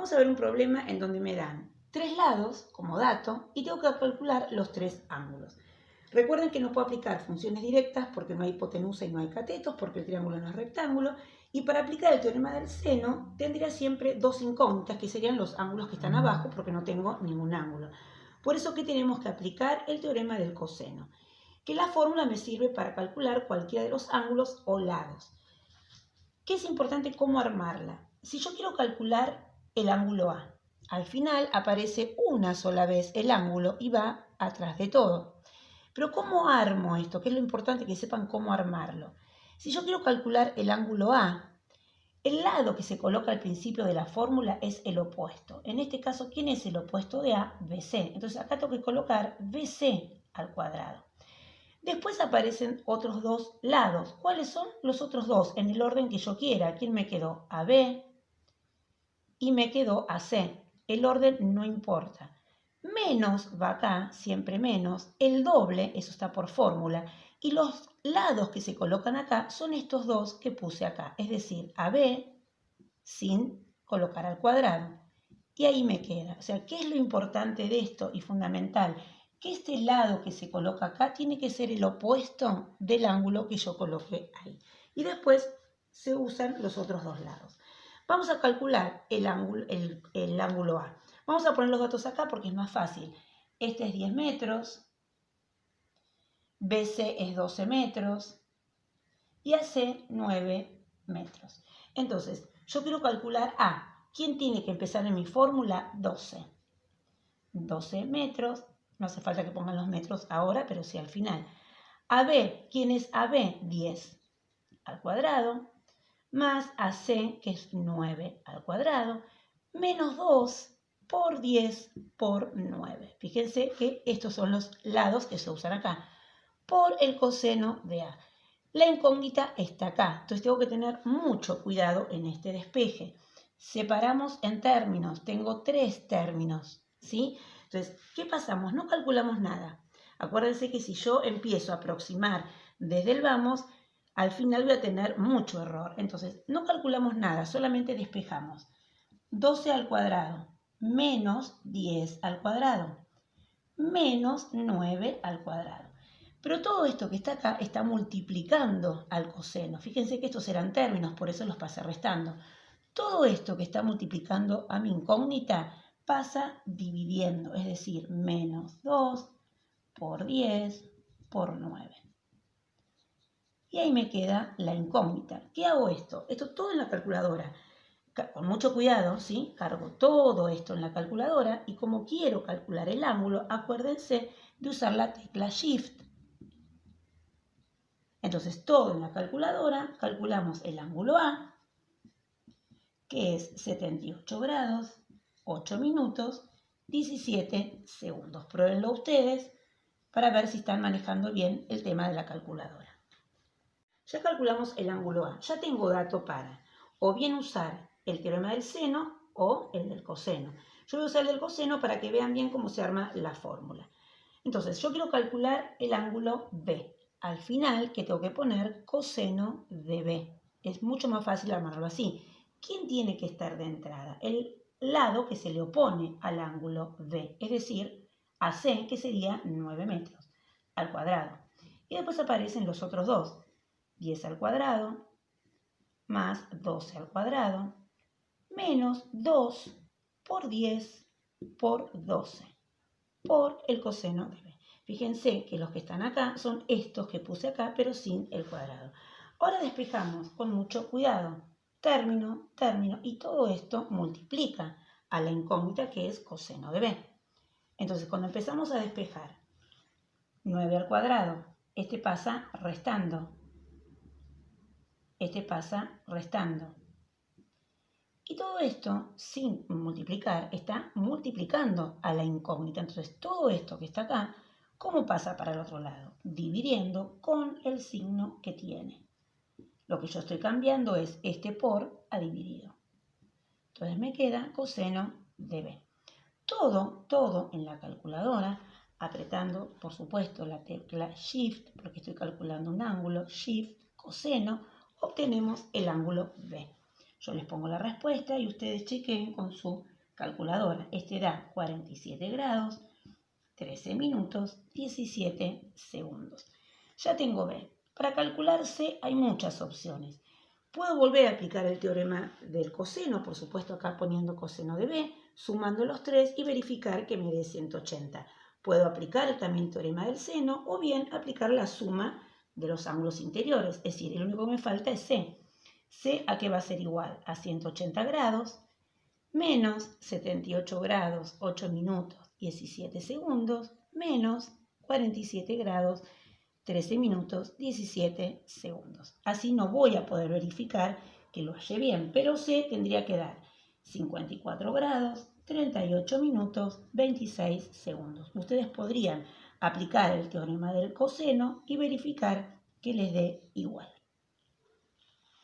Vamos a ver un problema en donde me dan 3 lados como dato y tengo que calcular los 3 ángulos. Recuerden que no puedo aplicar funciones directas porque no hay hipotenusa y no hay catetos, porque el triángulo no es rectángulo. Y para aplicar el teorema del seno tendría siempre 2 incógnitas, que serían los ángulos que están abajo, porque no tengo ningún ángulo. Por eso que tenemos que aplicar el teorema del coseno, que la fórmula me sirve para calcular cualquiera de los ángulos o lados. ¿Qué es importante cómo armarla? Si yo quiero calcular el ángulo A, al final aparece una sola vez el ángulo y va atrás de todo. Pero ¿cómo armo esto? Que es lo importante que sepan cómo armarlo. Si yo quiero calcular el ángulo A, el lado que se coloca al principio de la fórmula es el opuesto. En este caso, ¿quién es el opuesto de A? BC. Entonces acá tengo que colocar BC al cuadrado. Después aparecen otros dos lados. ¿Cuáles son los otros dos? En el orden que yo quiera. ¿Quién me quedó? AB y me quedó AC. El orden no importa. Menos va acá, siempre menos. El doble, eso está por fórmula. Y los lados que se colocan acá son estos dos que puse acá. Es decir, AB sin colocar al cuadrado. Y ahí me queda. O sea, ¿qué es lo importante de esto y fundamental? Que este lado que se coloca acá tiene que ser el opuesto del ángulo que yo coloqué ahí. Y después se usan los otros dos lados. Vamos a calcular el ángulo A. Vamos a poner los datos acá porque es más fácil. Este es 10 metros, BC es 12 metros y AC 9 metros. Entonces, yo quiero calcular A. ¿Quién tiene que empezar en mi fórmula? 12. 12 metros. No hace falta que pongan los metros ahora, pero sí al final. AB, ¿quién es AB? 10 al cuadrado, más AC, que es 9 al cuadrado, menos 2 por 10 por 9. Fíjense que estos son los lados que se usan acá, por el coseno de A. La incógnita está acá, entonces tengo que tener mucho cuidado en este despeje. Separamos en términos, tengo 3 términos, ¿sí? Entonces, ¿qué pasamos? No calculamos nada. Acuérdense que si yo empiezo a aproximar desde el vamos, al final voy a tener mucho error. Entonces, no calculamos nada, solamente despejamos. 12 al cuadrado menos 10 al cuadrado menos 9 al cuadrado. Pero todo esto que está acá está multiplicando al coseno. Fíjense que estos eran términos, por eso los pasé restando. Todo esto que está multiplicando a mi incógnita pasa dividiendo, es decir, menos 2 por 10 por 9. Y ahí me queda la incógnita. ¿Qué hago esto? Esto todo en la calculadora. Con mucho cuidado, ¿sí? Cargo todo esto en la calculadora y como quiero calcular el ángulo, acuérdense de usar la tecla Shift. Entonces, todo en la calculadora, calculamos el ángulo A, que es 78 grados, 8 minutos, 17 segundos. Pruébenlo ustedes para ver si están manejando bien el tema de la calculadora. Ya calculamos el ángulo A. Ya tengo dato para o bien usar el teorema del seno o el del coseno. Yo voy a usar el del coseno para que vean bien cómo se arma la fórmula. Entonces, yo quiero calcular el ángulo B. Al final, ¿qué tengo que poner? Coseno de B. Es mucho más fácil armarlo así. ¿Quién tiene que estar de entrada? El lado que se le opone al ángulo B, es decir, AC, que sería 9 metros al cuadrado. Y después aparecen los otros dos. 10 al cuadrado más 12 al cuadrado menos 2 por 10 por 12 por el coseno de B. Fíjense que los que están acá son estos que puse acá, pero sin el cuadrado. Ahora despejamos con mucho cuidado. Término, término, y todo esto multiplica a la incógnita que es coseno de B. Entonces, cuando empezamos a despejar 9 al cuadrado, este pasa restando. Este pasa restando. Y todo esto, sin multiplicar, está multiplicando a la incógnita. Entonces, todo esto que está acá, ¿cómo pasa para el otro lado? Dividiendo con el signo que tiene. Lo que yo estoy cambiando es este por a dividido. Entonces me queda coseno de B. Todo en la calculadora, apretando, por supuesto, la tecla Shift, porque estoy calculando un ángulo, Shift, coseno, obtenemos el ángulo B. Yo les pongo la respuesta y ustedes chequen con su calculadora. Este da 47 grados, 13 minutos, 17 segundos. Ya tengo B. Para calcular C hay muchas opciones. Puedo volver a aplicar el teorema del coseno, por supuesto acá poniendo coseno de B, sumando los 3 y verificar que me dé 180. Puedo aplicar también el teorema del seno o bien aplicar la suma de los ángulos interiores, es decir, el único que me falta es C. C a qué va a ser igual a 180 grados menos 78 grados, 8 minutos, 17 segundos, menos 47 grados, 13 minutos, 17 segundos. Así no voy a poder verificar que lo hallé bien, pero C tendría que dar 54 grados, 38 minutos, 26 segundos. Ustedes podrían aplicar el teorema del coseno y verificar que les dé igual.